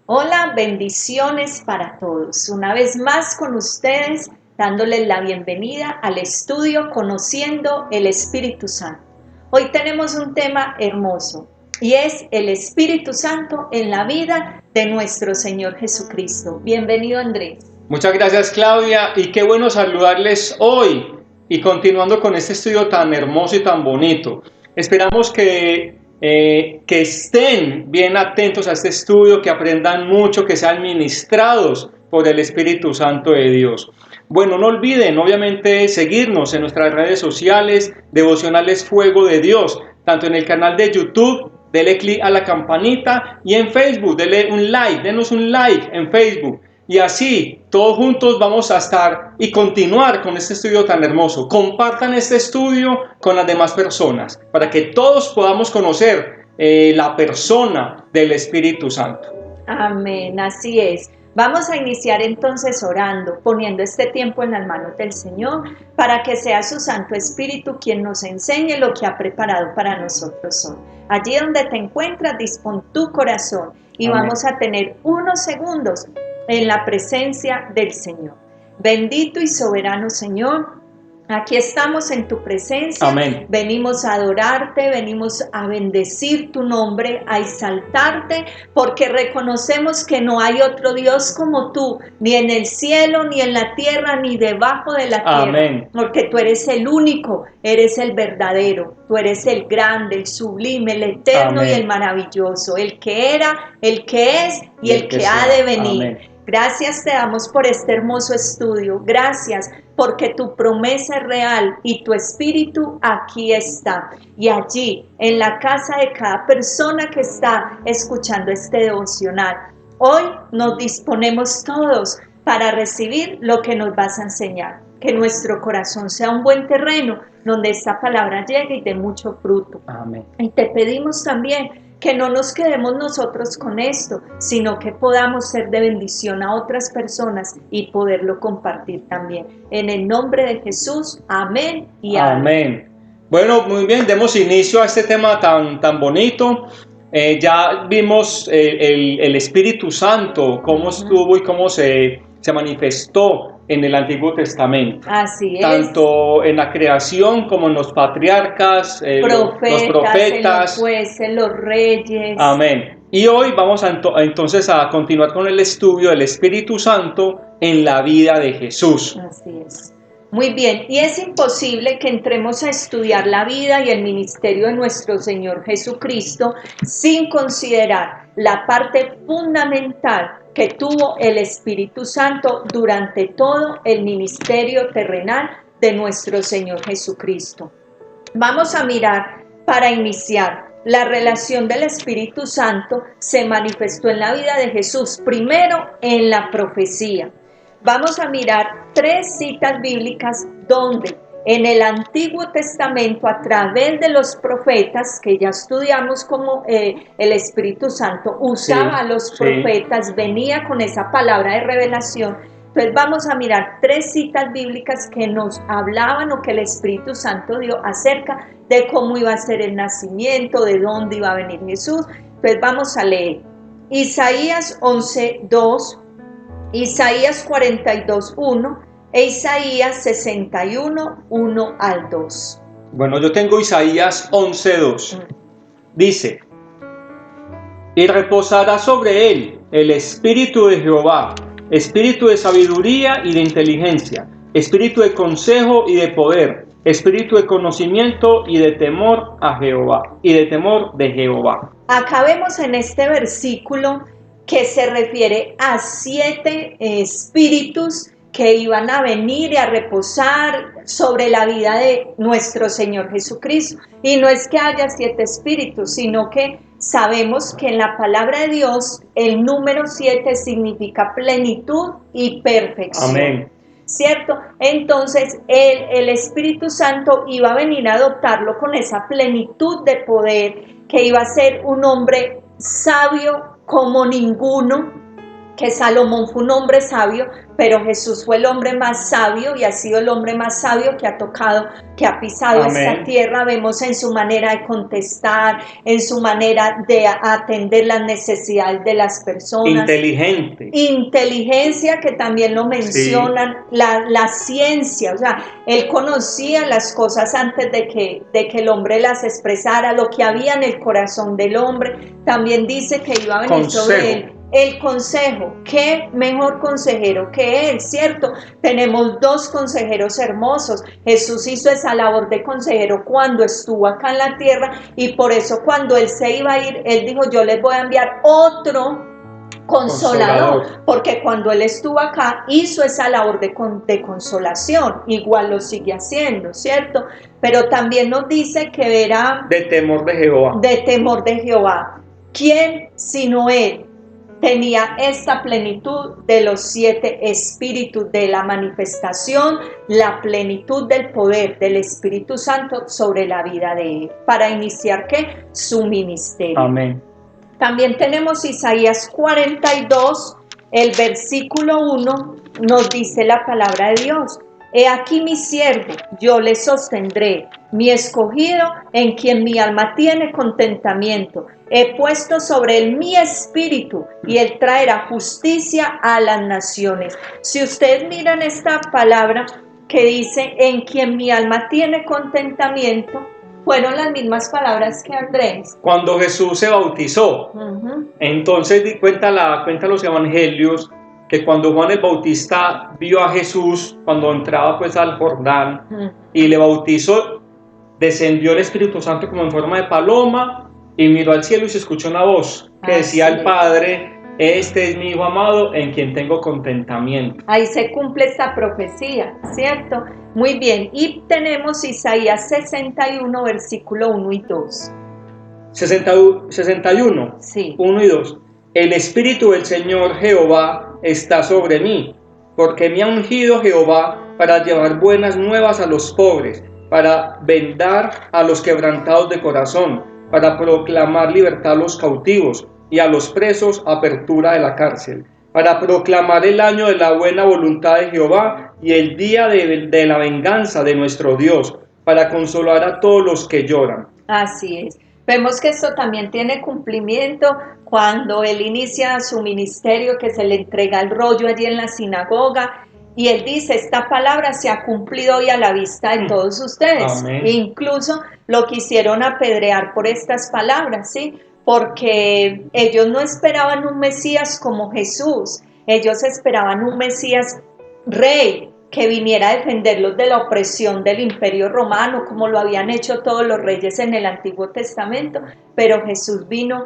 Hola, bendiciones para todos. Una vez más con ustedes, dándoles la bienvenida al estudio Conociendo el Espíritu Santo. Hoy tenemos un tema hermoso y es el Espíritu Santo en la vida de nuestro Señor Jesucristo. Bienvenido, Andrés. Muchas gracias, Claudia, y qué bueno saludarles hoy y continuando con este estudio tan hermoso y tan bonito. Esperamos que estén bien atentos a este estudio, que aprendan mucho, que sean ministrados por el Espíritu Santo de Dios. Bueno, no olviden, obviamente, seguirnos en nuestras redes sociales, Devocionales Fuego de Dios, tanto en el canal de YouTube, denle clic a la campanita, y en Facebook, denle un like, denos un like en Facebook. Y así, todos juntos vamos a estar y continuar con este estudio tan hermoso. Compartan este estudio con las demás personas para que todos podamos conocer la persona del Espíritu Santo. Amén, así es. Vamos a iniciar entonces orando, poniendo este tiempo en las manos del Señor, para que sea su Santo Espíritu quien nos enseñe lo que ha preparado para nosotros hoy. Allí donde te encuentras, dispón tu corazón y Amén. Vamos a tener unos segundos en la presencia del Señor. Bendito y soberano Señor, aquí estamos en tu presencia. Amén. Venimos a adorarte, venimos a bendecir tu nombre, a exaltarte, porque reconocemos que no hay otro Dios como tú, ni en el cielo, ni en la tierra, ni debajo de la tierra. Amén. Porque tú eres el único, eres el verdadero, tú eres el grande, el sublime, el eterno. Amén. Y el maravilloso, el que era, el que es y el que ha de venir. Amén. Gracias te damos por este hermoso estudio. Gracias porque tu promesa es real y tu espíritu aquí está. Y allí, en la casa de cada persona que está escuchando este devocional, hoy nos disponemos todos para recibir lo que nos vas a enseñar. Que nuestro corazón sea un buen terreno donde esta palabra llegue y dé mucho fruto. Amén. Y te pedimos también que no nos quedemos nosotros con esto, sino que podamos ser de bendición a otras personas y poderlo compartir también. En el nombre de Jesús, amén y amén. Amén. Bueno, muy bien, demos inicio a este tema tan bonito. Ya vimos el Espíritu Santo, cómo estuvo y cómo se manifestó en el Antiguo Testamento. Así es. Tanto en la creación como en los patriarcas, los profetas, en los jueces, los reyes. Amén. Y hoy vamos entonces a continuar con el estudio del Espíritu Santo en la vida de Jesús. Así es. Muy bien, y es imposible que entremos a estudiar la vida y el ministerio de nuestro Señor Jesucristo sin considerar la parte fundamental que tuvo el Espíritu Santo durante todo el ministerio terrenal de nuestro Señor Jesucristo. Vamos a mirar, para iniciar, la relación del Espíritu Santo se manifestó en la vida de Jesús, primero en la profecía. Vamos a mirar 3 citas bíblicas donde en el Antiguo Testamento, a través de los profetas, que ya estudiamos cómo el Espíritu Santo usaba a los profetas, venía con esa palabra de revelación. Entonces vamos a mirar 3 citas bíblicas que nos hablaban o que el Espíritu Santo dio acerca de cómo iba a ser el nacimiento, de dónde iba a venir Jesús. Entonces vamos a leer Isaías 11:2, Isaías 42:1 e Isaías 61:1 al 2. Bueno, yo tengo Isaías 11:2. Dice: y reposará sobre él el espíritu de Jehová, espíritu de sabiduría y de inteligencia, espíritu de consejo y de poder, espíritu de conocimiento y de temor a Jehová, y de temor de Jehová. Acá vemos en este versículo que se refiere a 7 espíritus que iban a venir y a reposar sobre la vida de nuestro Señor Jesucristo. Y no es que haya 7 espíritus, sino que sabemos que en la palabra de Dios el número 7 significa plenitud y perfección. Amén. ¿Cierto? Entonces el Espíritu Santo iba a venir a adoptarlo con esa plenitud de poder, que iba a ser un hombre sabio como ninguno, que Salomón fue un hombre sabio, pero Jesús fue el hombre más sabio y ha sido el hombre más sabio que ha tocado, que ha pisado esta tierra. Vemos en su manera de contestar, en su manera de atender las necesidades de las personas. Inteligencia, que también lo mencionan, la ciencia, o sea, él conocía las cosas antes de que el hombre las expresara, lo que había en el corazón del hombre. También dice que iba a venir sobre él el consejo. Qué mejor consejero que él, ¿cierto? Tenemos dos consejeros hermosos. Jesús hizo esa labor de consejero cuando estuvo acá en la tierra, y por eso cuando él se iba a ir, él dijo: yo les voy a enviar otro consolador, porque cuando él estuvo acá hizo esa labor de consolación, igual lo sigue haciendo, ¿cierto? Pero también nos dice que era de temor de Jehová. De temor de Jehová. ¿Quién sino él tenía esta plenitud de los 7 espíritus, de la manifestación, la plenitud del poder del Espíritu Santo sobre la vida de él, para iniciar ¿qué? Su ministerio. Amén. También tenemos Isaías 42, el versículo 1, nos dice la palabra de Dios: he aquí mi siervo, yo le sostendré, mi escogido, en quien mi alma tiene contentamiento. He puesto sobre él mi espíritu, y él traerá justicia a las naciones. Si ustedes miran esta palabra que dice: en quien mi alma tiene contentamiento, fueron las mismas palabras que Andrés. Cuando Jesús se bautizó, entonces cuentan los evangelios que cuando Juan el Bautista vio a Jesús, cuando entraba pues al Jordán y le bautizó, descendió el Espíritu Santo como en forma de paloma y miró al cielo y se escuchó una voz que decía al Padre: este es mi Hijo amado en quien tengo contentamiento. Ahí se cumple esta profecía, ¿cierto? Muy bien, y tenemos Isaías 61, versículo 1 y 2. 61, sí. 1 y 2. El Espíritu del Señor Jehová está sobre mí, porque me ha ungido Jehová para llevar buenas nuevas a los pobres, para vendar a los quebrantados de corazón, para proclamar libertad a los cautivos y a los presos apertura de la cárcel, para proclamar el año de la buena voluntad de Jehová y el día de la venganza de nuestro Dios, para consolar a todos los que lloran. Así es. Vemos que esto también tiene cumplimiento cuando él inicia su ministerio, que se le entrega el rollo allí en la sinagoga, y él dice: esta palabra se ha cumplido hoy a la vista de todos ustedes. Amén. Incluso lo quisieron apedrear por estas palabras, ¿sí? Porque ellos no esperaban un Mesías como Jesús, ellos esperaban un Mesías rey, que viniera a defenderlos de la opresión del Imperio Romano, como lo habían hecho todos los reyes en el Antiguo Testamento, pero Jesús vino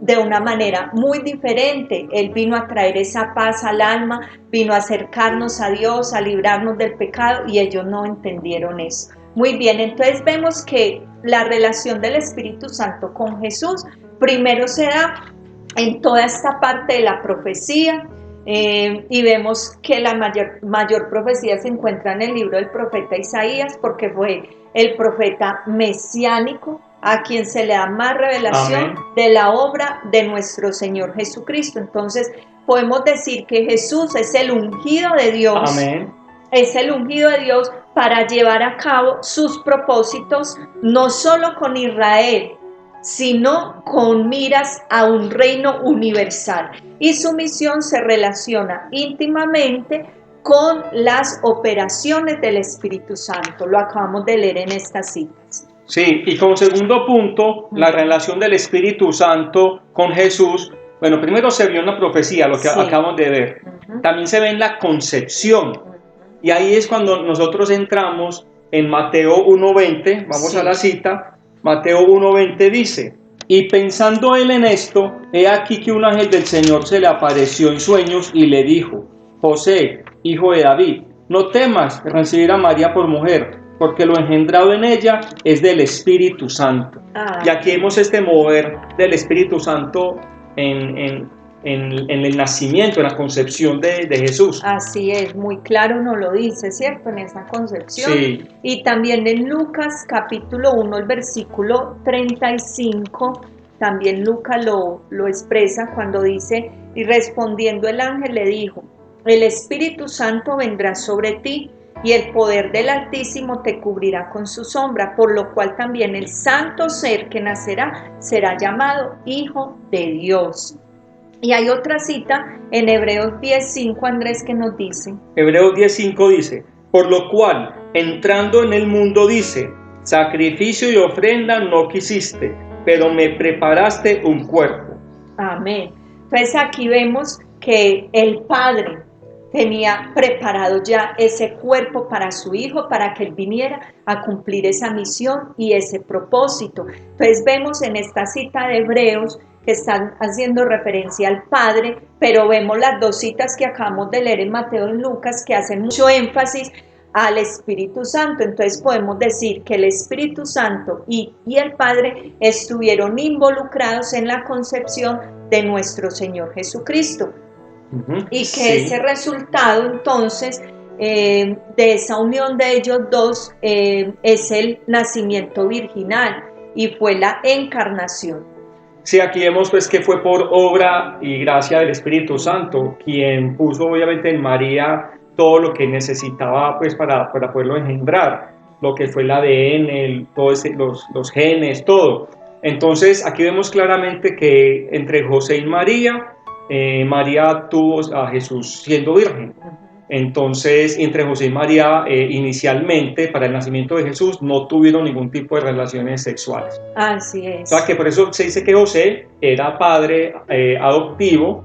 de una manera muy diferente. Él vino a traer esa paz al alma, vino a acercarnos a Dios, a librarnos del pecado, y ellos no entendieron eso. Muy bien, entonces vemos que la relación del Espíritu Santo con Jesús primero se da en toda esta parte de la profecía. Y vemos que la mayor profecía se encuentra en el libro del profeta Isaías, porque fue el profeta mesiánico a quien se le da más revelación. Amén. De la obra de nuestro Señor Jesucristo. Entonces podemos decir que Jesús es el ungido de Dios. Amén. Es el ungido de Dios para llevar a cabo sus propósitos, no solo con Israel, sino con miras a un reino universal. Y su misión se relaciona íntimamente con las operaciones del Espíritu Santo. Lo acabamos de leer en estas citas. Sí, y como segundo punto, la relación del Espíritu Santo con Jesús. Bueno, primero se vio en la profecía, lo que acabamos de ver. También se ve en la concepción. Y ahí es cuando nosotros entramos en Mateo 1:20. Vamos a la cita. Mateo 1:20 dice: y pensando él en esto, he aquí que un ángel del Señor se le apareció en sueños y le dijo: José, hijo de David, no temas recibir a María por mujer, porque lo engendrado en ella es del Espíritu Santo. Y aquí vemos este mover del Espíritu Santo en el nacimiento, en la concepción de Jesús. Así es, muy claro nos lo dice, ¿cierto? En esa concepción. Sí. Y también en Lucas capítulo 1, el versículo 35, también Lucas lo expresa cuando dice: y respondiendo el ángel le dijo: el Espíritu Santo vendrá sobre ti y el poder del Altísimo te cubrirá con su sombra, por lo cual también el santo ser que nacerá será llamado Hijo de Dios. Y hay otra cita en Hebreos 10:5, Andrés, que nos dice: Hebreos 10:5 dice, por lo cual, entrando en el mundo dice, sacrificio y ofrenda no quisiste, pero me preparaste un cuerpo. Amén. Entonces aquí vemos que el Padre tenía preparado ya ese cuerpo para su Hijo, para que Él viniera a cumplir esa misión y ese propósito. Entonces vemos en esta cita de Hebreos que están haciendo referencia al Padre, pero vemos las dos citas que acabamos de leer en Mateo y Lucas que hacen mucho énfasis al Espíritu Santo. Entonces podemos decir que el Espíritu Santo y el Padre estuvieron involucrados en la concepción de nuestro Señor Jesucristo. Y que ese resultado entonces de esa unión de ellos dos es el nacimiento virginal y fue la encarnación. Sí, aquí vemos pues que fue por obra y gracia del Espíritu Santo quien puso obviamente en María todo lo que necesitaba pues para poderlo engendrar, lo que fue el ADN, los genes, todo. Entonces aquí vemos claramente que entre José y María, María tuvo a Jesús siendo virgen. Entonces, entre José y María, inicialmente, para el nacimiento de Jesús, no tuvieron ningún tipo de relaciones sexuales. Así es. O sea, que por eso se dice que José era padre adoptivo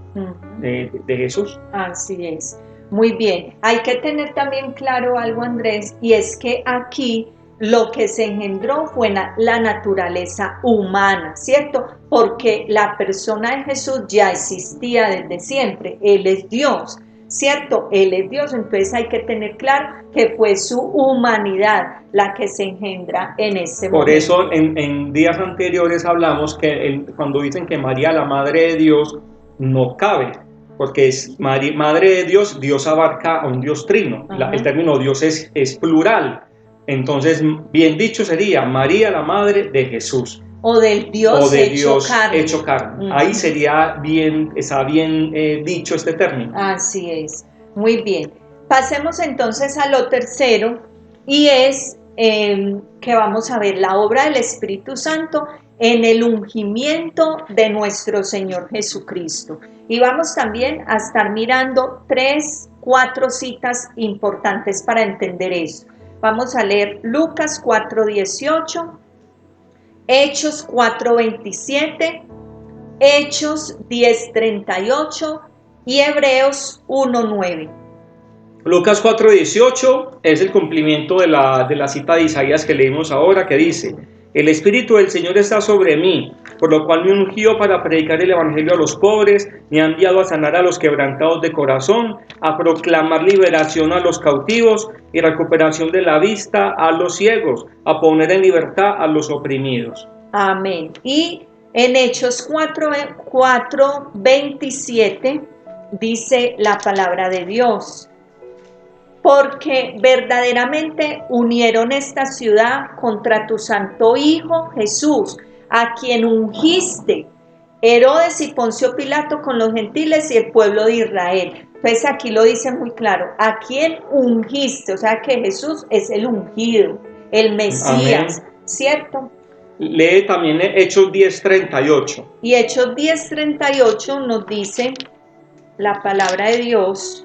de Jesús. Así es. Muy bien. Hay que tener también claro algo, Andrés, y es que aquí lo que se engendró fue la naturaleza humana, ¿cierto? Porque la persona de Jesús ya existía desde siempre. Él es Dios, ¿cierto? Él es Dios, entonces hay que tener claro que fue su humanidad la que se engendra en ese momento. Por eso en días anteriores hablamos que cuando dicen que María, la Madre de Dios, no cabe, porque es Madre de Dios, Dios abarca a un Dios trino. El término Dios es plural. Entonces, bien dicho sería María, la Madre de Jesús. O del Dios, hecho carne. Ahí está bien dicho este término. Así es. Muy bien. Pasemos entonces a lo tercero, y es que vamos a ver la obra del Espíritu Santo en el ungimiento de nuestro Señor Jesucristo. Y vamos también a estar mirando 4 citas importantes para entender esto. Vamos a leer Lucas 4:18, Hechos 4:27, Hechos 10:38 y Hebreos 1:9. Lucas 4:18 es el cumplimiento de la cita de Isaías que leímos ahora, que dice: el Espíritu del Señor está sobre mí, por lo cual me ungió para predicar el Evangelio a los pobres, me ha enviado a sanar a los quebrantados de corazón, a proclamar liberación a los cautivos y recuperación de la vista a los ciegos, a poner en libertad a los oprimidos. Amén. Y en Hechos 4:27 dice la palabra de Dios: porque verdaderamente unieron esta ciudad contra tu santo Hijo Jesús, a quien ungiste, Herodes y Poncio Pilato con los gentiles y el pueblo de Israel. Entonces aquí lo dice muy claro: a quien ungiste, o sea que Jesús es el ungido, el Mesías. Amén. ¿Cierto? Lee también Hechos 10:38. Y Hechos 10:38 nos dice la palabra de Dios: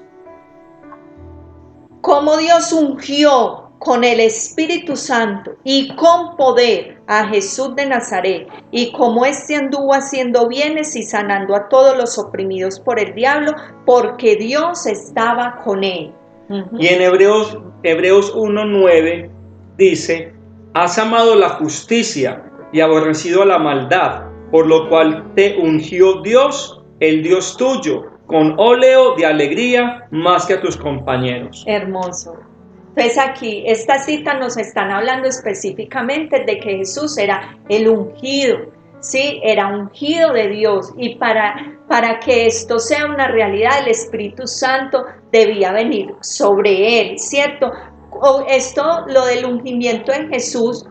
como Dios ungió con el Espíritu Santo y con poder a Jesús de Nazaret, y como éste anduvo haciendo bienes y sanando a todos los oprimidos por el diablo, porque Dios estaba con él. Y en Hebreos 1:9 dice: has amado la justicia y aborrecido a la maldad, por lo cual te ungió Dios, el Dios tuyo, con óleo de alegría más que a tus compañeros. Hermoso. Entonces aquí, esta cita nos están hablando específicamente de que Jesús era el ungido, ¿sí? Era ungido de Dios, y para que esto sea una realidad, el Espíritu Santo debía venir sobre él, ¿cierto? Esto, lo del ungimiento en Jesús,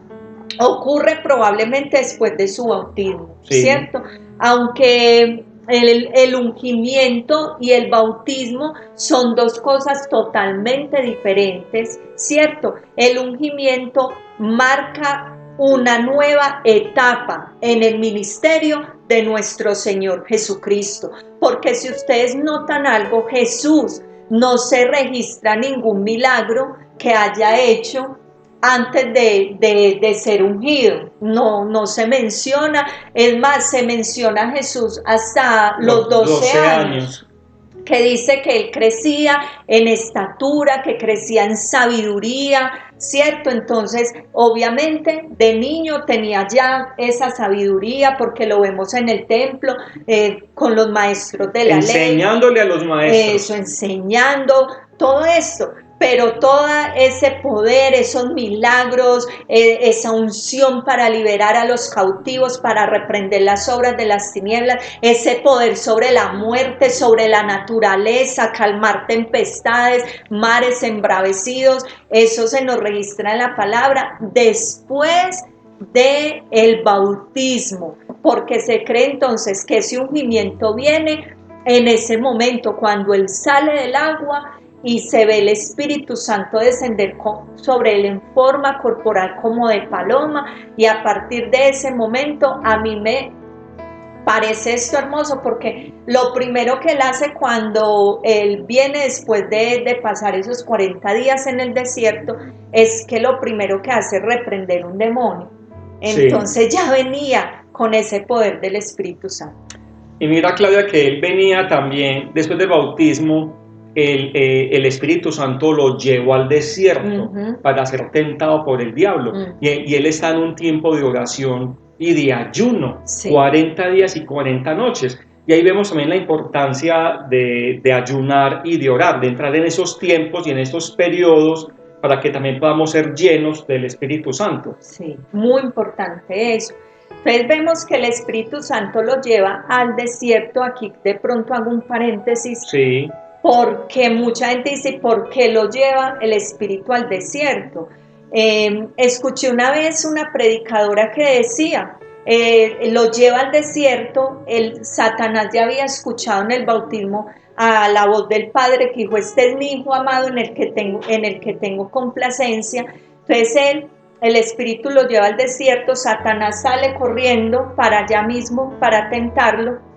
ocurre probablemente después de su bautismo, sí, ¿cierto? Aunque el ungimiento y el bautismo son dos cosas totalmente diferentes, ¿cierto? El ungimiento marca una nueva etapa en el ministerio de nuestro Señor Jesucristo, porque si ustedes notan algo, Jesús no se registra ningún milagro que haya hecho antes de ser ungido, no se menciona, es más, se menciona a Jesús hasta los 12 años, que dice que él crecía en estatura, que crecía en sabiduría, ¿cierto? Entonces, obviamente, de niño tenía ya esa sabiduría, porque lo vemos en el templo, con los maestros de la ley. Enseñándole a los maestros. Eso, enseñando, todo esto. Pero todo ese poder, esos milagros, esa unción para liberar a los cautivos, para reprender las obras de las tinieblas, ese poder sobre la muerte, sobre la naturaleza, calmar tempestades, mares embravecidos, eso se nos registra en la palabra después del bautismo, porque se cree entonces que ese ungimiento viene en ese momento cuando él sale del agua y se ve el Espíritu Santo descender sobre él en forma corporal como de paloma, y a partir de ese momento a mí me parece esto hermoso, porque lo primero que él hace cuando él viene después de pasar esos 40 días en el desierto, es que lo primero que hace es reprender un demonio. Entonces ya venía con ese poder del Espíritu Santo. Y mira, Claudia, que él venía también, después del bautismo, el Espíritu Santo lo llevó al desierto para ser tentado por el diablo. Y él está en un tiempo de oración y de ayuno, 40 días y 40 noches. Y ahí vemos también la importancia de ayunar y de orar, de entrar en esos tiempos y en esos periodos para que también podamos ser llenos del Espíritu Santo. Sí, muy importante eso. Entonces vemos que el Espíritu Santo lo lleva al desierto. Aquí de pronto hago un paréntesis. Sí. Porque mucha gente dice, ¿por qué lo lleva el Espíritu al desierto? Escuché una vez una predicadora que decía, lo lleva al desierto, Satanás ya había escuchado en el bautismo a la voz del Padre que dijo, este es mi Hijo amado en el que tengo complacencia. Entonces el Espíritu lo lleva al desierto, Satanás sale corriendo para allá mismo para tentarlo.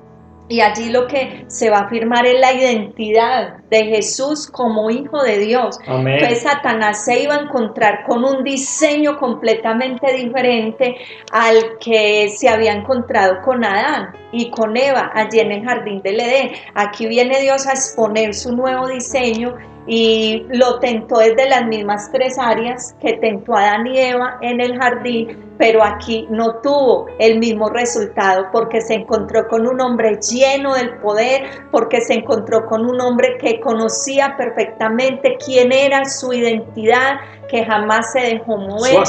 Y allí lo que se va a afirmar es la identidad de Jesús como Hijo de Dios. Amén. Entonces Satanás se iba a encontrar con un diseño completamente diferente al que se había encontrado con Adán y con Eva allí en el jardín del Edén. Aquí viene Dios a exponer su nuevo diseño y lo tentó desde las mismas tres áreas que tentó a Adán y Eva en el jardín, pero aquí no tuvo el mismo resultado porque se encontró con un hombre lleno del poder, porque se encontró con un hombre que conocía perfectamente quién era, su identidad, que jamás se dejó mover.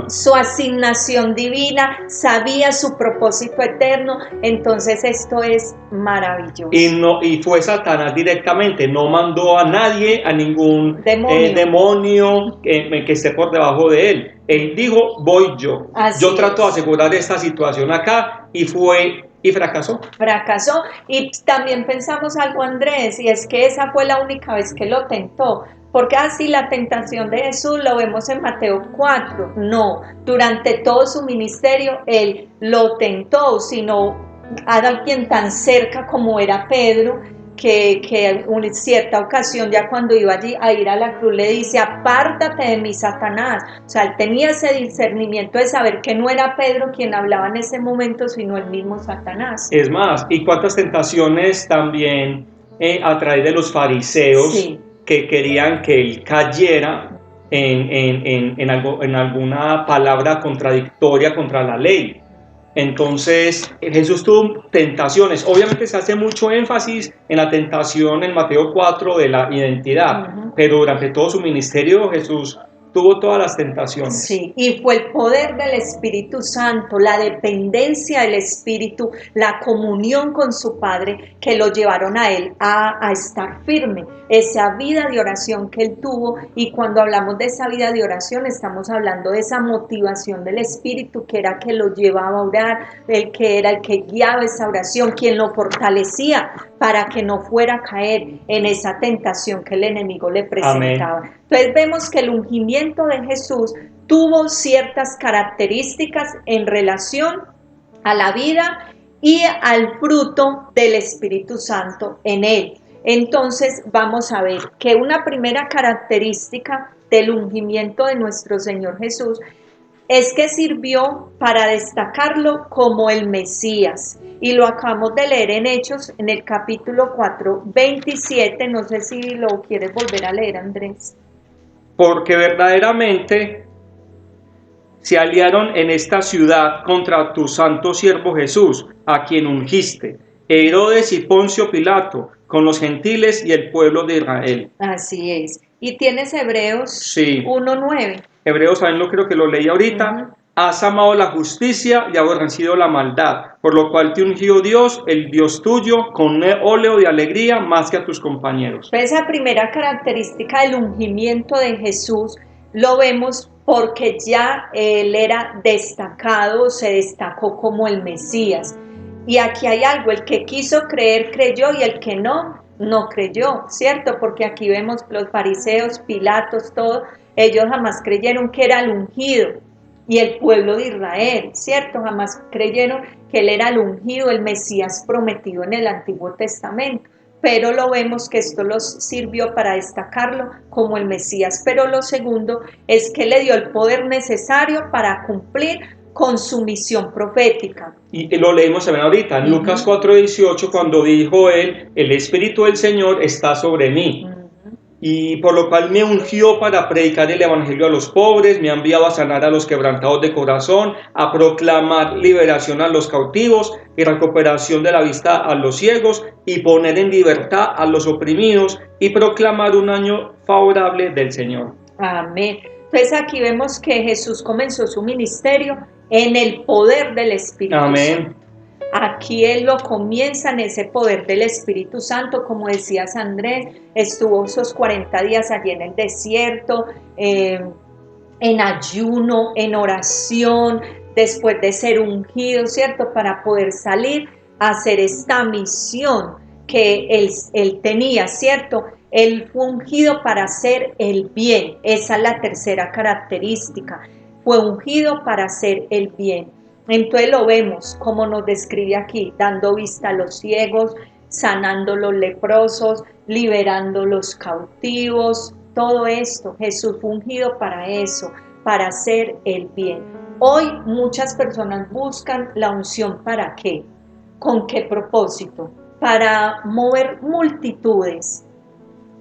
Su asignación divina, sabía su propósito eterno. Entonces esto es maravilloso. Y fue Satanás directamente, no mandó a nadie, a ningún demonio que esté por debajo de él. Él dijo, voy yo. Yo trato de asegurar esta situación acá, y fue y fracasó. Fracasó. Y también pensamos algo, Andrés, y es que esa fue la única vez que lo tentó. Porque así la tentación de Jesús lo vemos en Mateo 4. No, durante todo su ministerio él lo tentó, sino a alguien tan cerca como era Pedro, que en cierta ocasión, ya cuando iba allí a ir a la cruz, le dice, apártate de mí, Satanás. O sea, él tenía ese discernimiento de saber que no era Pedro quien hablaba en ese momento, sino el mismo Satanás. Es más, y cuántas tentaciones también a través de los fariseos, sí, que querían que él cayera en alguna palabra contradictoria contra la ley. Entonces Jesús tuvo tentaciones. Obviamente se hace mucho énfasis en la tentación en Mateo 4 de la identidad, pero durante todo su ministerio Jesús tuvo todas las tentaciones. Sí, y fue el poder del Espíritu Santo, la dependencia del Espíritu, la comunión con su Padre que lo llevaron a él a estar firme, esa vida de oración que él tuvo. Y cuando hablamos de esa vida de oración estamos hablando de esa motivación del Espíritu que era que lo llevaba a orar, el que era el que guiaba esa oración, quien lo fortalecía para que no fuera a caer en esa tentación que el enemigo le presentaba. Amén. Entonces vemos que el ungimiento de Jesús tuvo ciertas características en relación a la vida y al fruto del Espíritu Santo en él. Entonces vamos a ver que una primera característica del ungimiento de nuestro Señor Jesús es que sirvió para destacarlo como el Mesías. Y lo acabamos de leer en Hechos, en el capítulo 4, 27. No sé si lo quieres volver a leer, Andrés. Porque verdaderamente se aliaron en esta ciudad contra tu santo siervo Jesús, a quien ungiste, Herodes y Poncio Pilato, con los gentiles y el pueblo de Israel. Así es. ¿Y tienes Hebreos sí. 1:9? Hebreos, también lo creo que lo leí ahorita. Has amado la justicia y aborrecido la maldad, por lo cual te ungió Dios, el Dios tuyo, con óleo de alegría más que a tus compañeros. Esa primera característica del ungimiento de Jesús lo vemos porque ya él era destacado, se destacó como el Mesías. Y aquí hay algo, el que quiso creer creyó y el que no, no creyó, ¿cierto? Porque aquí vemos los fariseos, Pilatos, todo, ellos jamás creyeron que era el ungido. Y el pueblo de Israel, ¿cierto? Jamás creyeron que él era el ungido, el Mesías prometido en el Antiguo Testamento. Pero lo vemos que esto los sirvió para destacarlo como el Mesías. Pero lo segundo es que le dio el poder necesario para cumplir con su misión profética. Y lo leímos también ahorita, en Lucas 4:18, cuando dijo él, el Espíritu del Señor está sobre mí. Y por lo cual me ungió para predicar el evangelio a los pobres, me ha enviado a sanar a los quebrantados de corazón, a proclamar liberación a los cautivos y recuperación de la vista a los ciegos y poner en libertad a los oprimidos y proclamar un año favorable del Señor. Amén. Entonces aquí vemos que Jesús comenzó su ministerio en el poder del Espíritu Santo. Aquí él lo comienza en ese poder del Espíritu Santo, como decías Andrés, estuvo esos 40 días allí en el desierto, en ayuno, en oración, después de ser ungido, ¿cierto? Para poder salir a hacer esta misión que él tenía, ¿cierto? Él fue ungido para hacer el bien, esa es la tercera característica, fue ungido para hacer el bien. Entonces lo vemos como nos describe aquí, dando vista a los ciegos, sanando los leprosos, liberando los cautivos, todo esto. Jesús fue ungido para eso, para hacer el bien. Hoy muchas personas buscan la unción ¿para qué? ¿Con qué propósito? Para mover multitudes.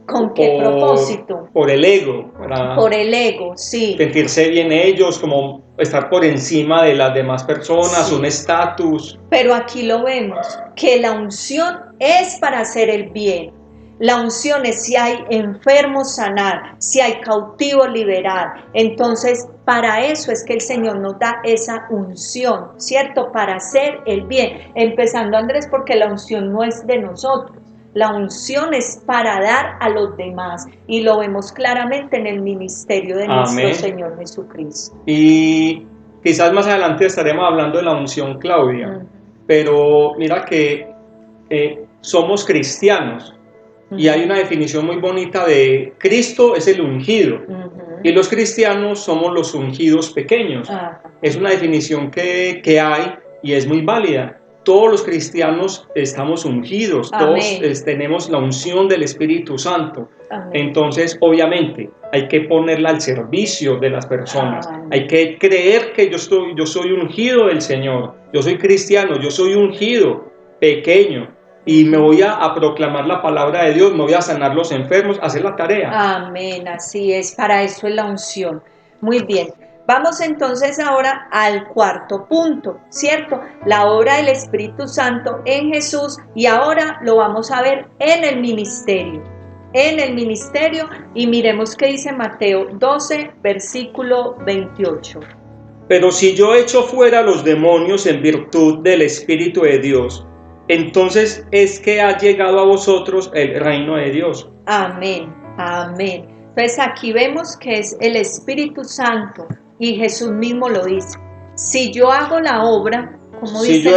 ¿Con qué propósito? Por el ego. Por el ego, sí. Sentirse bien ellos, como estar por encima de las demás personas, sí. Un estatus. Pero aquí lo vemos, que la unción es para hacer el bien. La unción es si hay enfermos sanar, si hay cautivos liberar. Entonces, para eso es que el Señor nos da esa unción, ¿cierto? Para hacer el bien. Empezando, Andrés, porque la unción no es de nosotros. La unción es para dar a los demás y lo vemos claramente en el ministerio de nuestro Señor Jesucristo. Y quizás más adelante estaremos hablando de la unción, Claudia, pero mira que somos cristianos y hay una definición muy bonita de Cristo es el ungido y los cristianos somos los ungidos pequeños. Es una definición que hay y es muy válida. Todos los cristianos estamos ungidos, todos tenemos la unción del Espíritu Santo. Amén. Entonces, obviamente, hay que ponerla al servicio de las personas. Hay que creer que yo soy ungido del Señor. Yo soy cristiano, yo soy ungido, pequeño. Y me voy a proclamar la palabra de Dios, me voy a sanar los enfermos, a hacer la tarea. Amén, así es, para eso es la unción. Muy bien. Vamos entonces ahora al cuarto punto, ¿cierto? La obra del Espíritu Santo en Jesús y ahora lo vamos a ver en el ministerio. en el ministerio, y miremos qué dice Mateo 12, versículo 28. Pero si yo echo fuera los demonios en virtud del Espíritu de Dios, entonces es que ha llegado a vosotros el reino de Dios. Amén, amén. Entonces aquí vemos que es el Espíritu Santo, y Jesús mismo lo dice. Si yo hago la obra, como dice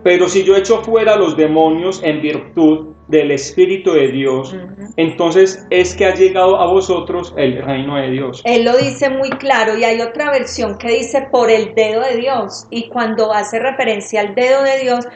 Pero si yo echo fuera los demonios en virtud del Espíritu de Dios, entonces es que ha llegado a vosotros el reino de Dios. Él lo dice muy claro, y hay otra versión que dice por el dedo de Dios, y cuando hace referencia al dedo de Dios,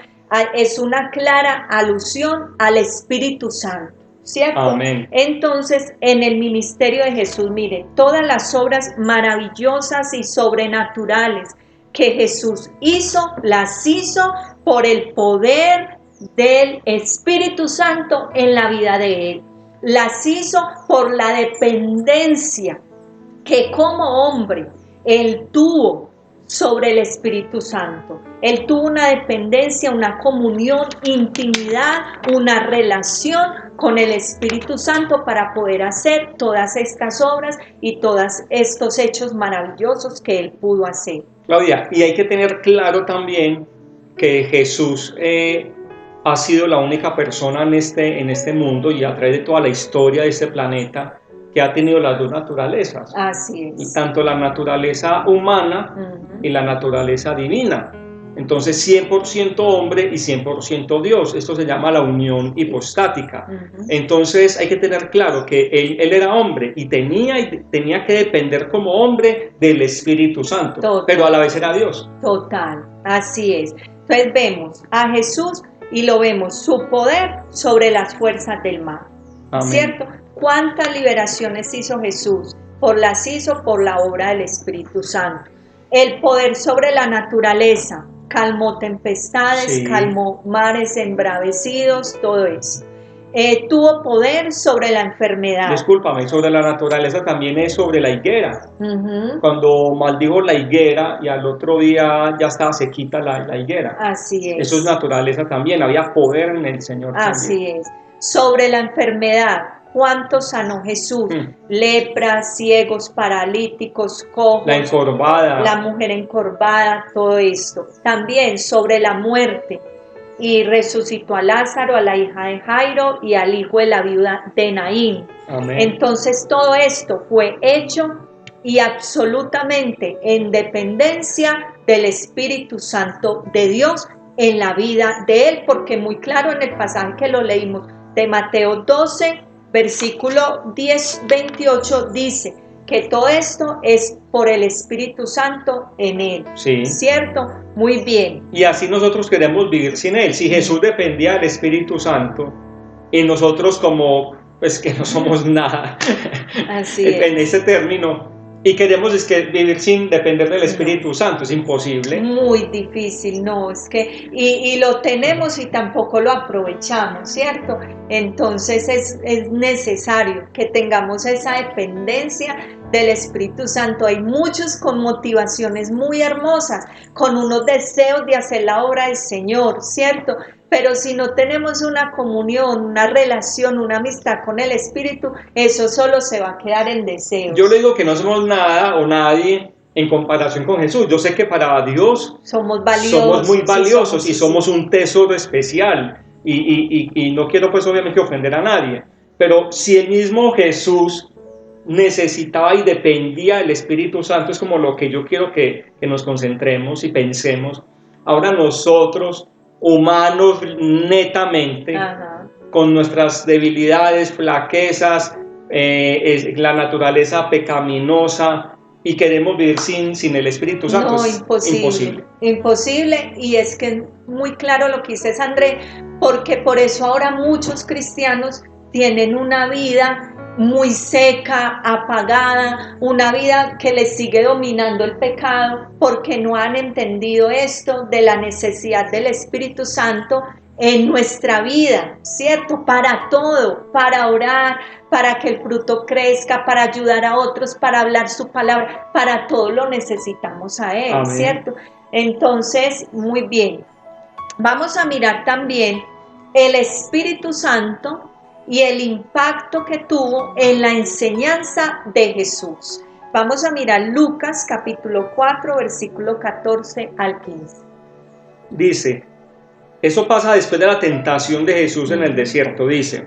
es una clara alusión al Espíritu Santo, ¿cierto? Amén. Entonces, en el ministerio de Jesús, mire, todas las obras maravillosas y sobrenaturales que Jesús hizo, las hizo por el poder del Espíritu Santo en la vida de él. Las hizo por la dependencia que como hombre él tuvo sobre el Espíritu Santo. Él tuvo una dependencia, una comunión, intimidad, una relación con el Espíritu Santo para poder hacer todas estas obras y todos estos hechos maravillosos que él pudo hacer. Claudia, y hay que tener claro también que Jesús ha sido la única persona en este mundo y a través de toda la historia de este planeta que ha tenido las dos naturalezas. Así es. Y tanto la naturaleza humana y la naturaleza divina. Entonces 100% hombre y 100% Dios. Esto se llama la unión hipostática. Entonces hay que tener claro que él era hombre y tenía que depender como hombre del Espíritu Santo. Total. Pero a la vez era Dios. Total, así es. Entonces vemos a Jesús y lo vemos, su poder sobre las fuerzas del mal. Amén. ¿Cierto? ¿Cuántas liberaciones hizo Jesús? Las hizo por la obra del Espíritu Santo. El poder sobre la naturaleza, calmó tempestades, sí, calmó mares embravecidos, todo eso. Tuvo poder sobre la enfermedad. Discúlpame, sobre la naturaleza también es sobre la higuera. Cuando maldijo la higuera y al otro día ya estaba sequita la higuera. Así es. Eso es naturaleza también, había poder en el Señor. Así también. Es. Sobre la enfermedad, ¿cuánto sanó Jesús? Lepras, ciegos, paralíticos, cojos. La encorvada. La mujer encorvada, todo esto. También sobre la muerte. Y resucitó a Lázaro, a la hija de Jairo y al hijo de la viuda de Naín. Amén. Entonces todo esto fue hecho y absolutamente en dependencia del Espíritu Santo de Dios en la vida de él, porque muy claro en el pasaje que lo leímos de Mateo 12, versículo 10-28 dice que todo esto es por el Espíritu Santo en él. Sí. ¿Cierto? Muy bien. Y así nosotros queremos vivir sin él. Si Jesús dependía del Espíritu Santo y nosotros como pues que no somos nada así en ese término y queremos vivir sin depender del Espíritu Santo, es imposible. Muy difícil, no, es que y lo tenemos y tampoco lo aprovechamos, ¿cierto? Entonces es necesario que tengamos esa dependencia del Espíritu Santo. Hay muchos con motivaciones muy hermosas, con unos deseos de hacer la obra del Señor, ¿cierto? Pero si no tenemos una comunión, una relación, una amistad con el Espíritu, eso solo se va a quedar en deseos. Yo le digo que no somos nada o nadie en comparación con Jesús. Yo sé que para Dios somos valiosos, somos muy valiosos, y somos un tesoro especial. Y no quiero pues obviamente ofender a nadie, pero si el mismo Jesús necesitaba y dependía del Espíritu Santo, es como lo que yo quiero que nos concentremos y pensemos. Ahora nosotros, humanos netamente, con nuestras debilidades, flaquezas, la naturaleza pecaminosa, y queremos vivir sin el Espíritu Santo. No, imposible. Imposible, y es que es muy claro lo que dices, André, porque por eso ahora muchos cristianos tienen una vida muy seca, apagada, una vida que les sigue dominando el pecado, porque no han entendido esto de la necesidad del Espíritu Santo en nuestra vida, ¿cierto? Para todo, para orar, para que el fruto crezca, para ayudar a otros, para hablar su palabra, para todo lo necesitamos a Él. Amén. ¿Cierto? Entonces, muy bien. Vamos a mirar también el Espíritu Santo y el impacto que tuvo en la enseñanza de Jesús. Vamos a mirar Lucas capítulo 4, versículo 14 al 15. Dice, eso pasa después de la tentación de Jesús en el desierto, dice,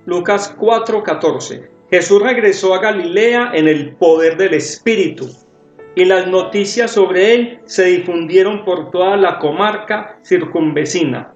Lucas 4:14, Jesús regresó a Galilea en el poder del Espíritu, y las noticias sobre él se difundieron por toda la comarca circunvecina.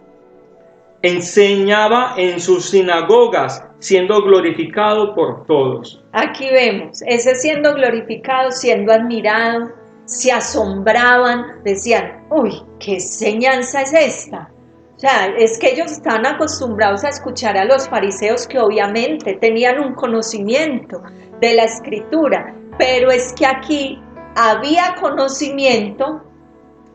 Enseñaba en sus sinagogas, siendo glorificado por todos. Aquí vemos, ese siendo glorificado, siendo admirado, se asombraban, decían, uy, ¿qué enseñanza es esta? O sea, es que ellos estaban acostumbrados a escuchar a los fariseos que obviamente tenían un conocimiento de la escritura, pero es que aquí había conocimiento,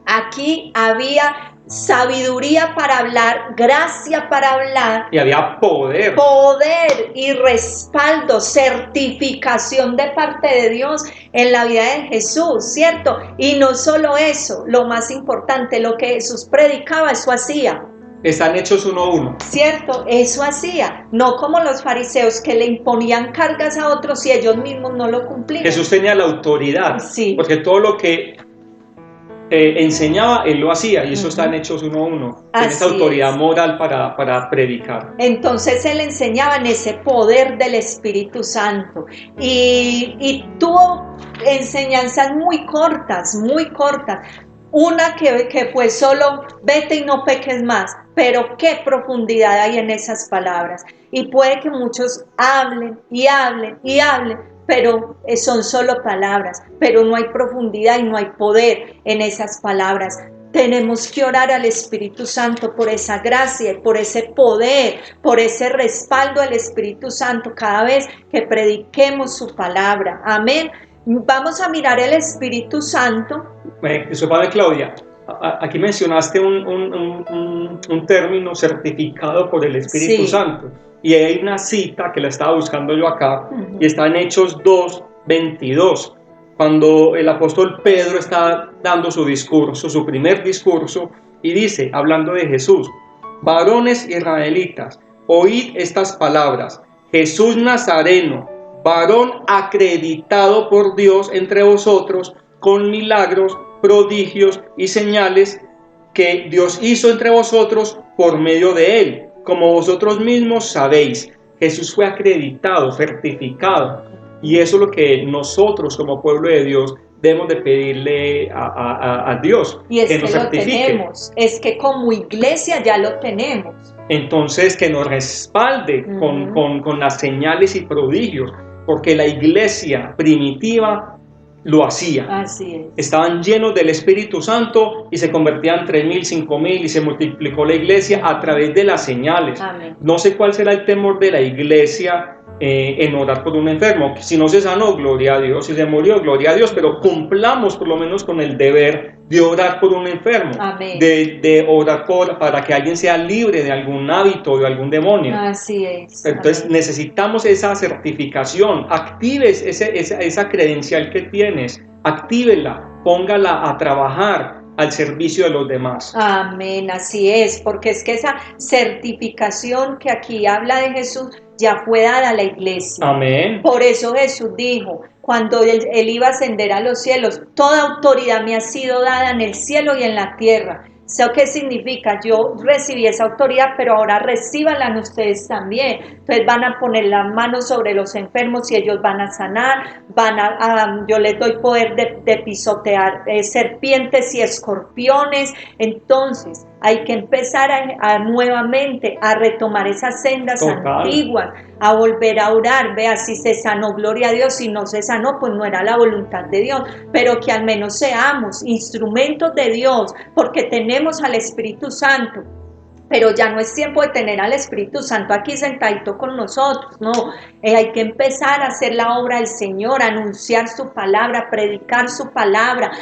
aquí había sabiduría para hablar, gracia para hablar. Y había poder. Poder y respaldo, certificación de parte de Dios en la vida de Jesús, ¿cierto? Y no solo eso, lo más importante, lo que Jesús predicaba, eso hacía. Están Hechos 1:1. Cierto, eso hacía, no como los fariseos que le imponían cargas a otros y ellos mismos no lo cumplían. Jesús tenía la autoridad, sí, porque todo lo que enseñaba, él lo hacía, y eso está en Hechos 1:1. Tiene esa autoridad moral para predicar. Entonces él enseñaba en ese poder del Espíritu Santo y tuvo enseñanzas muy cortas, una que fue solo vete y no peques más, pero qué profundidad hay en esas palabras. Y puede que muchos hablen y hablen y hablen, pero son solo palabras, pero no hay profundidad y no hay poder en esas palabras. Tenemos que orar al Espíritu Santo por esa gracia, por ese poder, por ese respaldo del Espíritu Santo cada vez que prediquemos su palabra. Amén. Vamos a mirar el Espíritu Santo. Eso, padre Claudia, aquí mencionaste un término, certificado por el Espíritu Santo. Y hay una cita que la estaba buscando yo acá, y está en Hechos 2:22, cuando el apóstol Pedro está dando su discurso, su primer discurso, y dice, hablando de Jesús, varones israelitas, oíd estas palabras, Jesús Nazareno, varón acreditado por Dios entre vosotros, con milagros, prodigios y señales que Dios hizo entre vosotros por medio de él. Como vosotros mismos sabéis, Jesús fue acreditado, certificado, y eso es lo que nosotros como pueblo de Dios debemos de pedirle a Dios, y es que nos certifique. Lo tenemos, es que como iglesia ya lo tenemos. Entonces que nos respalde con las señales y prodigios, porque la iglesia primitiva lo hacía. Así es. Estaban llenos del Espíritu Santo y se convertían 3,000, 5,000 y se multiplicó la iglesia a través de las señales. Amén. No sé cuál será el temor de la iglesia en orar por un enfermo. Si no se sanó, gloria a Dios. Si se murió, gloria a Dios. Pero cumplamos por lo menos con el deber de orar por un enfermo. Amén. De orar para que alguien sea libre de algún hábito o de algún demonio. Así es. Entonces necesitamos esa certificación. Actives esa credencial que tienes. Actívela, póngala a trabajar al servicio de los demás. Amén, así es, porque es que esa certificación que aquí habla de Jesús ya fue dada a la iglesia. Amén. Por eso Jesús dijo, cuando él iba a ascender a los cielos, toda autoridad me ha sido dada en el cielo y en la tierra. ¿Eso qué significa? Yo recibí esa autoridad, pero ahora recíbanla ustedes también. Entonces van a poner las manos sobre los enfermos y ellos van a sanar. Yo les doy poder de pisotear serpientes y escorpiones. Entonces hay que empezar nuevamente a retomar esas sendas antiguas, a volver a orar. Vea, si se sanó, gloria a Dios. Si no se sanó, pues no era la voluntad de Dios. Pero que al menos seamos instrumentos de Dios, porque tenemos al Espíritu Santo. Pero ya no es tiempo de tener al Espíritu Santo aquí sentadito con nosotros, no, hay que empezar a hacer la obra del Señor, anunciar su palabra, predicar su palabra,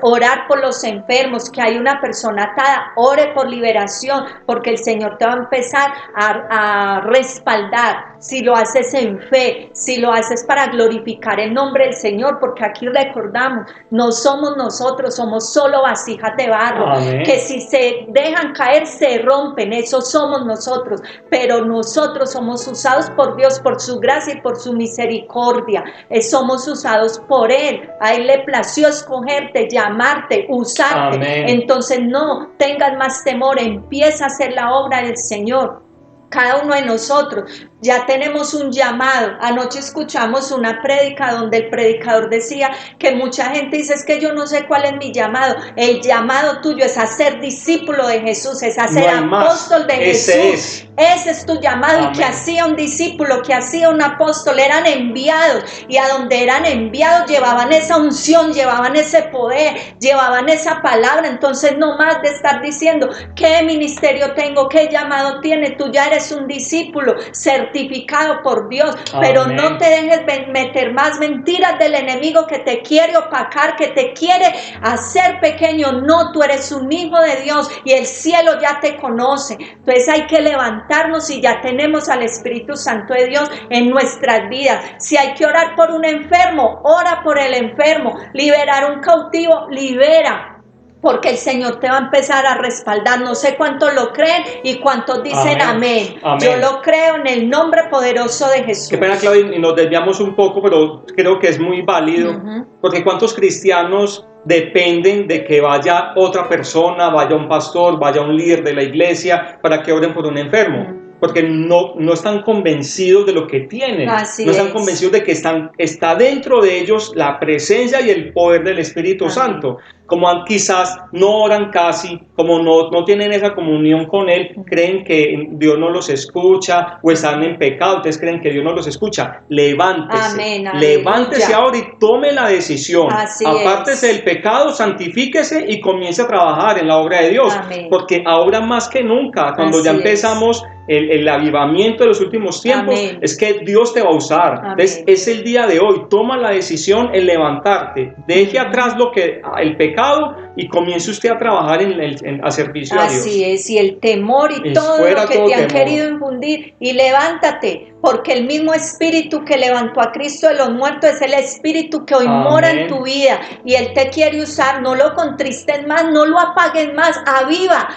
orar por los enfermos, que hay una persona atada, ore por liberación, porque el Señor te va a empezar a respaldar. si lo haces en fe, si lo haces para glorificar el nombre del Señor, porque aquí recordamos, no somos nosotros, somos solo vasijas de barro, Amén. que si se dejan caer se rompen, eso somos nosotros, pero nosotros somos usados por Dios, por su gracia y por su misericordia, somos usados por Él, a Él le plació escogerte, llamarte, usarte. Amén. Entonces no tengas más temor, empieza a hacer la obra del Señor. Cada uno de nosotros ya tenemos un llamado. Anoche escuchamos una prédica donde el predicador decía que mucha gente dice, es que yo no sé cuál es mi llamado. El llamado tuyo es a ser discípulo de Jesús, es a ser apóstol de Jesús. Ese es tu llamado. Amén. Y que hacía un discípulo, que hacía un apóstol, eran enviados, y a donde eran enviados llevaban esa unción, llevaban ese poder, llevaban esa palabra. Entonces no más de estar diciendo qué ministerio tengo, qué llamado tiene, tú ya eres un discípulo certificado por Dios. Amén. Pero no te dejes meter más mentiras del enemigo que te quiere opacar, que te quiere hacer pequeño. No, tú eres un hijo de Dios y el cielo ya te conoce. Entonces hay que levantarnos y ya tenemos al Espíritu Santo de Dios en nuestras vidas. Si hay que orar por un enfermo, ora por el enfermo. Liberar un cautivo, libera. Porque el Señor te va a empezar a respaldar. No sé cuántos lo creen y cuántos dicen amén. Amén. Yo lo creo en el nombre poderoso de Jesús. Qué pena, Claudia, y nos desviamos un poco, pero creo que es muy válido. Porque cuántos cristianos dependen de que vaya otra persona, vaya un pastor, vaya un líder de la iglesia para que oren por un enfermo. Porque no están convencidos de lo que tienen. Así no están convencidos de que está dentro de ellos la presencia y el poder del Espíritu Santo. Como quizás no oran casi, como no tienen esa comunión con Él, creen que Dios no los escucha o están en pecado, entonces creen que Dios no los escucha. Levántese, amén, levántese ahora y tome la decisión. Apártese del pecado, santifíquese y comience a trabajar en la obra de Dios. Amén. Porque ahora más que nunca, cuando ya empezamos el avivamiento de los últimos tiempos, amén, es que Dios te va a usar. Amén. Entonces es el día de hoy, toma la decisión en levantarte, deje atrás el pecado y comience usted a trabajar a servicio a Dios. Así es, y el temor y todo lo que te han querido infundir, y levántate, porque el mismo Espíritu que levantó a Cristo de los muertos es el Espíritu que hoy mora en tu vida, y Él te quiere usar. No lo contristes más, no lo apagues más, aviva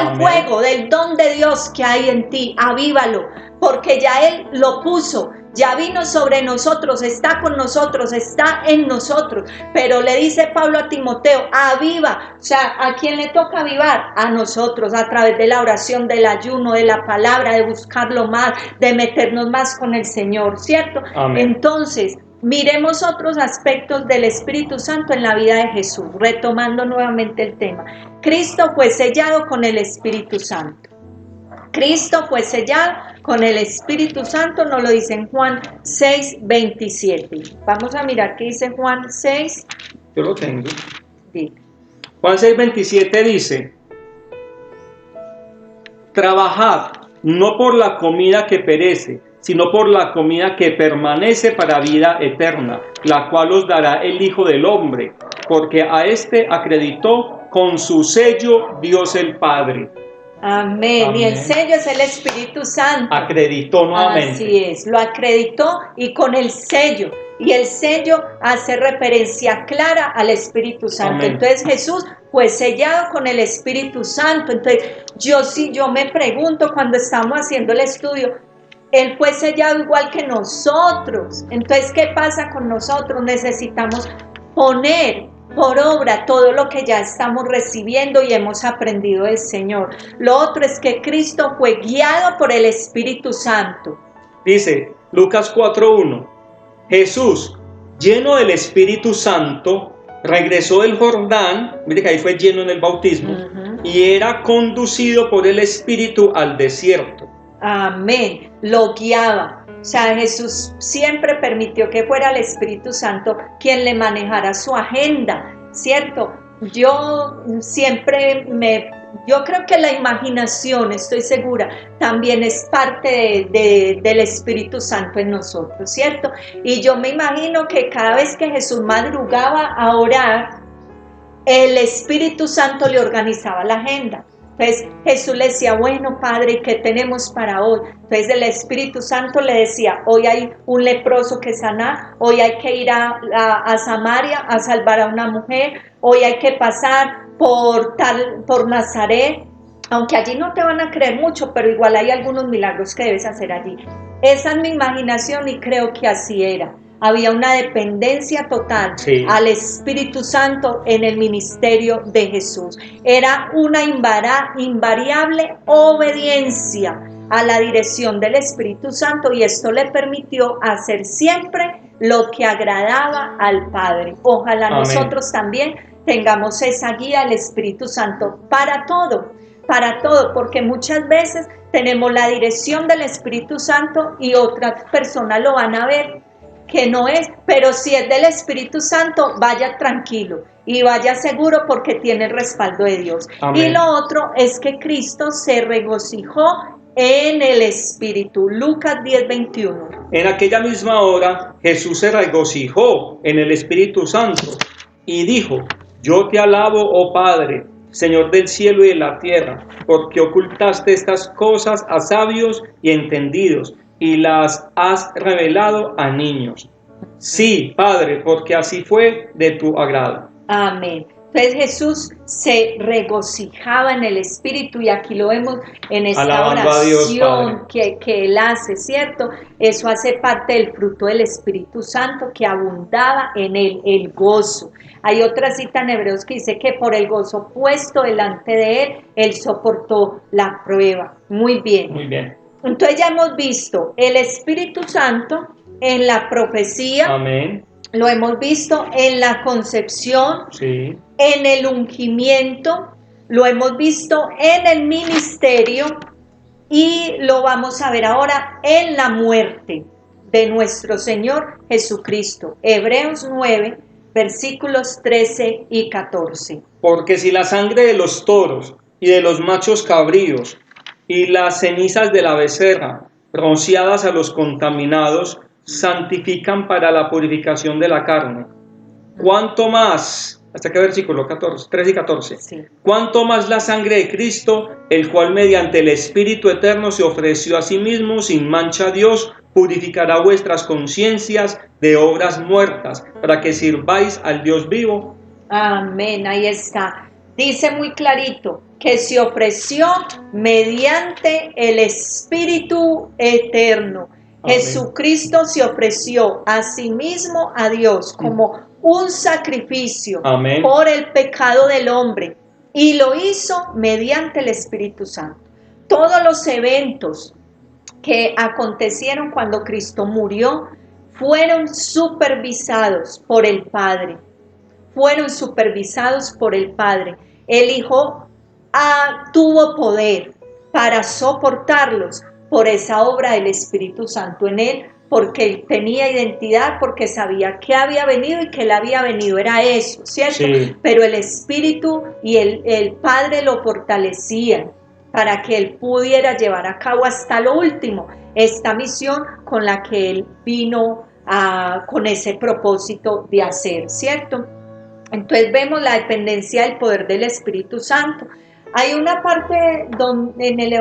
el fuego del don de Dios que hay en ti, avívalo, porque ya Él lo puso. Ya vino sobre nosotros, está con nosotros, está en nosotros. Pero le dice Pablo a Timoteo, aviva. O sea, ¿a quién le toca avivar? A nosotros, a través de la oración, del ayuno, de la palabra, de buscarlo más, de meternos más con el Señor, ¿cierto? Amén. Entonces, miremos otros aspectos del Espíritu Santo en la vida de Jesús, retomando nuevamente el tema. Cristo fue sellado con el Espíritu Santo. Cristo fue sellado con el Espíritu Santo, nos lo dice en Juan 6:27. Vamos a mirar qué dice Juan 6. Yo lo tengo. Sí. Juan 6:27 dice: trabajad no por la comida que perece, sino por la comida que permanece para vida eterna, la cual os dará el Hijo del Hombre, porque a éste acreditó con su sello Dios el Padre. Amén. Amén. Y el sello es el Espíritu Santo. Acreditó nuevamente. Así es, lo acreditó y con el sello. Y el sello hace referencia clara al Espíritu Santo. Amén. Entonces Jesús fue sellado con el Espíritu Santo. Entonces yo me pregunto cuando estamos haciendo el estudio, Él fue sellado igual que nosotros. Entonces, ¿qué pasa con nosotros? Necesitamos poner por obra todo lo que ya estamos recibiendo y hemos aprendido del Señor. Lo otro es que Cristo fue guiado por el Espíritu Santo. Dice Lucas 4:1, Jesús, lleno del Espíritu Santo, regresó del Jordán, mire que ahí fue lleno en el bautismo, y era conducido por el Espíritu al desierto. Amén, lo guiaba. O sea, Jesús siempre permitió que fuera el Espíritu Santo quien le manejara su agenda, ¿cierto? Yo creo que la imaginación, estoy segura, también es parte del Espíritu Santo en nosotros, ¿cierto? Y yo me imagino que cada vez que Jesús madrugaba a orar, el Espíritu Santo le organizaba la agenda. Entonces Jesús le decía, bueno, Padre, ¿qué tenemos para hoy? Entonces el Espíritu Santo le decía, hoy hay un leproso que sanar, hoy hay que ir a Samaria a salvar a una mujer, hoy hay que pasar por Nazaret, aunque allí no te van a creer mucho, pero igual hay algunos milagros que debes hacer allí. Esa es mi imaginación y creo que así era. Había una dependencia total al Espíritu Santo en el ministerio de Jesús. Era una invariable obediencia a la dirección del Espíritu Santo y esto le permitió hacer siempre lo que agradaba al Padre. Ojalá nosotros también tengamos esa guía del Espíritu Santo para todo, porque muchas veces tenemos la dirección del Espíritu Santo y otras personas lo van a ver que no es, pero si es del Espíritu Santo, vaya tranquilo y vaya seguro porque tiene el respaldo de Dios. Amén. Y lo otro es que Cristo se regocijó en el Espíritu. Lucas 10:21. En aquella misma hora Jesús se regocijó en el Espíritu Santo y dijo: yo te alabo, oh Padre, Señor del cielo y de la tierra, porque ocultaste estas cosas a sabios y entendidos y las has revelado a niños. Sí, Padre, porque así fue de tu agrado. Amén. Entonces Jesús se regocijaba en el Espíritu y aquí lo vemos en esta alabando oración que Él hace, ¿cierto? Eso hace parte del fruto del Espíritu Santo que abundaba en Él, el gozo. Hay otra cita en Hebreos que dice que por el gozo puesto delante de Él, Él soportó la prueba. Muy bien. Muy bien. Entonces ya hemos visto el Espíritu Santo en la profecía. Amén. Lo hemos visto en la concepción, sí. En el ungimiento, lo hemos visto en el ministerio y lo vamos a ver ahora en la muerte de nuestro Señor Jesucristo. Hebreos 9, versículos 13 y 14. Porque si la sangre de los toros y de los machos cabríos y las cenizas de la becerra, rociadas a los contaminados, santifican para la purificación de la carne, ¿cuánto más? ¿Hasta qué versículo? 13 y 14. Sí. ¿Cuánto más la sangre de Cristo, el cual mediante el Espíritu Eterno se ofreció a sí mismo sin mancha a Dios, purificará vuestras conciencias de obras muertas, para que sirváis al Dios vivo? Amén, ahí está. Dice muy clarito que se ofreció mediante el Espíritu Eterno. Amén. Jesucristo se ofreció a sí mismo a Dios como un sacrificio. Amén. Por el pecado del hombre y lo hizo mediante el Espíritu Santo. Todos los eventos que acontecieron cuando Cristo murió fueron supervisados por el Padre. Fueron supervisados por el Padre. El Hijo tuvo poder para soportarlos por esa obra del Espíritu Santo en él, porque él tenía identidad, porque sabía que había venido y que él había venido era eso, ¿cierto? Sí. Pero el Espíritu y el Padre lo fortalecían para que él pudiera llevar a cabo hasta lo último esta misión con la que él vino con ese propósito de hacer, ¿cierto? Entonces vemos la dependencia del poder del Espíritu Santo. Hay una parte donde en el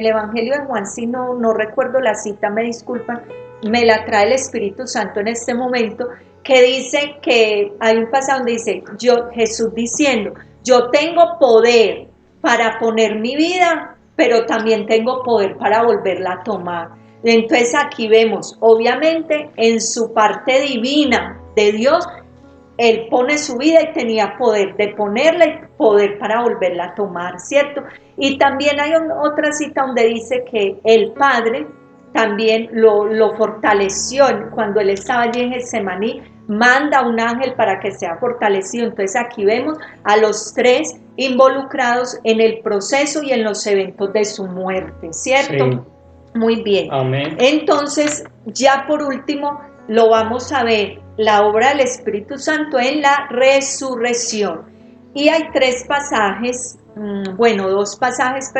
Evangelio de Juan, si no recuerdo la cita, me disculpan, me la trae el Espíritu Santo en este momento, que dice que hay un pasaje donde dice, Jesús diciendo, yo tengo poder para poner mi vida, pero también tengo poder para volverla a tomar. Entonces aquí vemos, obviamente, en su parte divina de Dios, Él pone su vida y tenía poder de ponerla y poder para volverla a tomar, ¿cierto? Y también hay otra cita donde dice que el Padre también lo fortaleció cuando Él estaba allí en Getsemaní, manda a un ángel para que sea fortalecido. Entonces aquí vemos a los tres involucrados en el proceso y en los eventos de su muerte, ¿cierto? Sí. Muy bien. Amén. Entonces, ya por último, lo vamos a ver, la obra del Espíritu Santo en la resurrección. Y hay dos pasajes,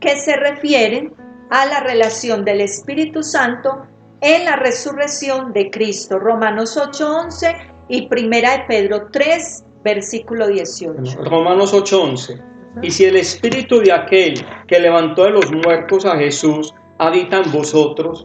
que se refieren a la relación del Espíritu Santo en la resurrección de Cristo. Romanos 8:11 y 1 de Pedro 3, versículo 18. Romanos 8:11. Y si el espíritu de aquel que levantó de los muertos a Jesús habita en vosotros,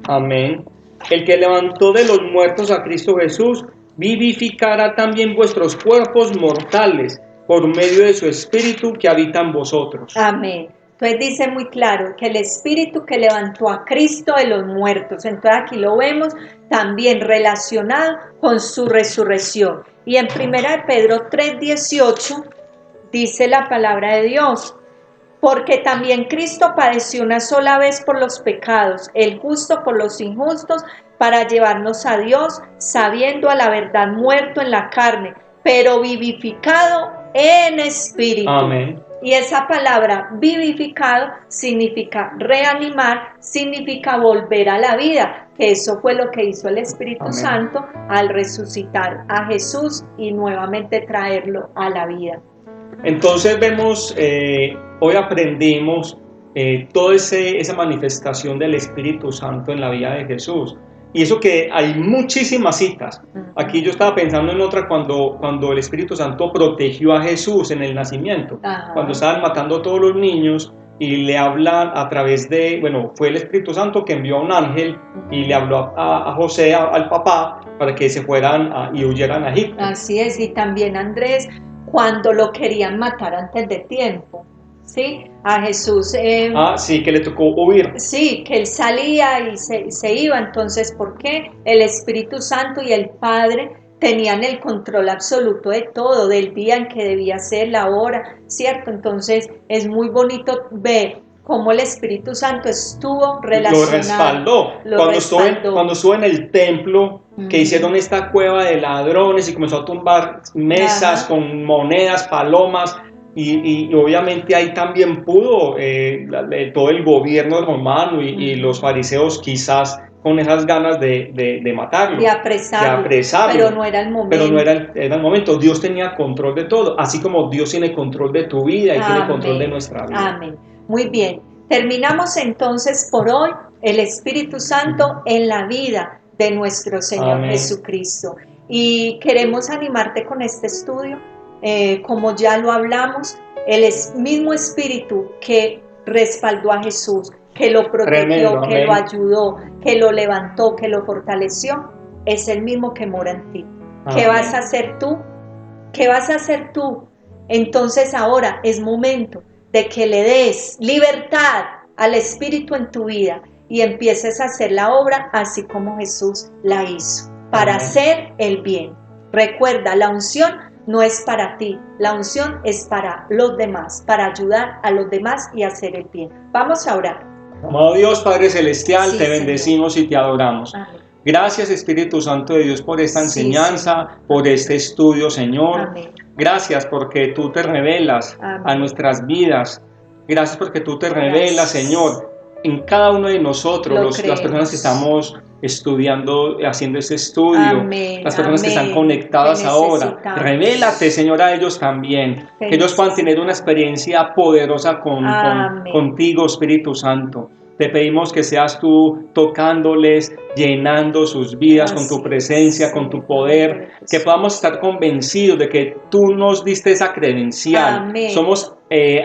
amén. El que levantó de los muertos a Cristo Jesús vivificará también vuestros cuerpos mortales por medio de su espíritu que habita en vosotros. Amén. Entonces dice muy claro que el espíritu que levantó a Cristo de los muertos, entonces aquí lo vemos también relacionado con su resurrección. Y en 1 Pedro 3:18 dice la palabra de Dios: porque también Cristo padeció una sola vez por los pecados, el justo por los injustos, para llevarnos a Dios, sabiendo a la verdad muerto en la carne, pero vivificado en espíritu. Amén. Y esa palabra vivificado significa reanimar, significa volver a la vida. Eso fue lo que hizo el Espíritu Amén. Santo al resucitar a Jesús y nuevamente traerlo a la vida. Entonces vemos, hoy aprendimos toda esa manifestación del Espíritu Santo en la vida de Jesús. Y eso que hay muchísimas citas. Aquí yo estaba pensando en otra cuando el Espíritu Santo protegió a Jesús en el nacimiento. Ajá. Cuando estaban matando a todos los niños y le hablan a través de, fue el Espíritu Santo que envió a un ángel y le habló a José, al papá, para que se fueran y huyeran a Egipto. Así es, y también Andrés, cuando lo querían matar antes de tiempo, ¿sí? A Jesús. Sí, que le tocó huir. Sí, que él salía y se iba. Entonces, ¿por qué? El Espíritu Santo y el Padre tenían el control absoluto de todo, del día en que debía ser, la hora, ¿cierto? Entonces, es muy bonito ver cómo el Espíritu Santo estuvo relacionado. Lo respaldó. Cuando estuvo en el templo, que hicieron esta cueva de ladrones y comenzó a tumbar mesas con monedas, palomas, y obviamente ahí también pudo todo el gobierno romano y los fariseos quizás con esas ganas de matarlo, de apresarlo, pero no era el momento. Pero no era el momento. Dios tenía control de todo, así como Dios tiene control de tu vida y tiene control de nuestra vida. Amén. Muy bien. Terminamos entonces por hoy el Espíritu Santo en la vida de nuestro Señor Amén. Jesucristo. Y queremos animarte con este estudio. Como ya lo hablamos, el mismo Espíritu que respaldó a Jesús, que lo protegió, Tremendo, que amén. lo ayudó, que lo levantó, que lo fortaleció, es el mismo que mora en ti. ¿Qué Amén. vas a hacer tú? ¿Qué vas a hacer tú? Entonces ahora es momento de que le des libertad al Espíritu en tu vida y empieces a hacer la obra así como Jesús la hizo, para Amén. hacer el bien. Recuerda, la unción no es para ti, la unción es para los demás, para ayudar a los demás y hacer el bien. Vamos a orar. Amado Dios, Padre Celestial, Sí, te bendecimos y te adoramos. Amén. Gracias, Espíritu Santo de Dios, por esta Sí, enseñanza, Señor. por este estudio, Señor. Amén. Gracias porque tú te revelas Amén. a nuestras vidas. Gracias porque tú te revelas, Gracias. Señor, en cada uno de nosotros, Lo las creemos. personas que estamos estudiando, haciendo este estudio, Amén, las personas que amén. están conectadas Te ahora. necesitamos. Revélate, Señor, a ellos también. Te Que ellos puedan necesitamos. tener una experiencia poderosa Amén. contigo, Espíritu Santo. Te pedimos que seas tú tocándoles, llenando sus vidas con tu Así presencia, es, con tu Señor. poder, que podamos estar convencidos de que tú nos diste esa credencial. Amén. Somos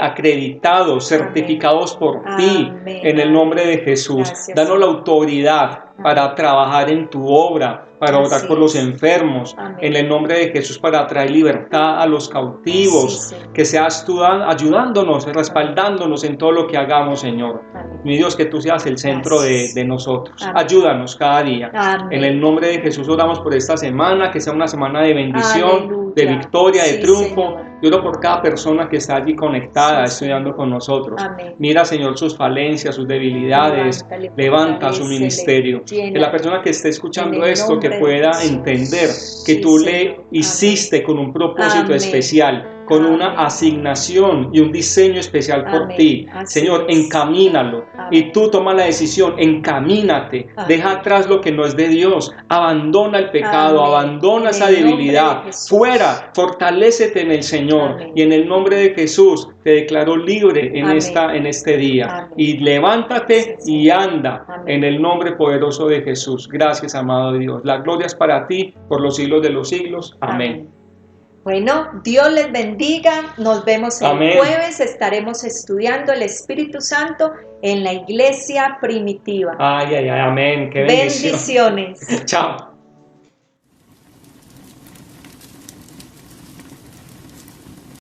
acreditados, certificados por ti, Amén. en el nombre de Jesús. Gracias, Danos Señor. la autoridad para trabajar en tu obra, para orar Así por los es. enfermos, Amén. en el nombre de Jesús, para traer libertad a los cautivos. Sí, Señor. Que seas tú ayudándonos, respaldándonos en todo lo que hagamos, Señor. Amén. Mi Dios, que tú seas el centro Gracias. de nosotros. Amén. Ayúdanos cada día. Amén. En el nombre de Jesús oramos por esta semana, que sea una semana de bendición, Aleluya. de victoria, de Sí, triunfo. Señor. Yo oro por cada persona que está allí conectada, Sí, estudiando con nosotros. Amén. Mira, Señor, sus falencias, sus debilidades. Levántale, Levanta su fortalécele, ministerio. llénale. Que la persona que esté escuchando En el esto, que nombre de pueda Jesús. entender que Sí, tú Señor. le hiciste con un propósito Amén. especial, con una Amén. asignación y un diseño especial por Amén. ti. Así Señor, es. encamínalo. Amén. Y tú toma la decisión, encamínate. Amén. Deja atrás lo que no es de Dios. Abandona el pecado, Amén. abandona En esa el nombre debilidad. de Jesús. Fuera, fortalécete en el Señor. Amén. Y en el nombre de Jesús te declaro libre en, Amén. en este día. Amén. Y levántate Gracias, y Señor. anda Amén. en el nombre poderoso de Jesús. Gracias, amado Dios. La gloria es para ti por los siglos de los siglos. Amén. Bueno, Dios les bendiga. Nos vemos el Amén. jueves. Estaremos estudiando el Espíritu Santo en la iglesia primitiva. Ay, ay, ay, amén. Qué bendición. Bendiciones. Chao.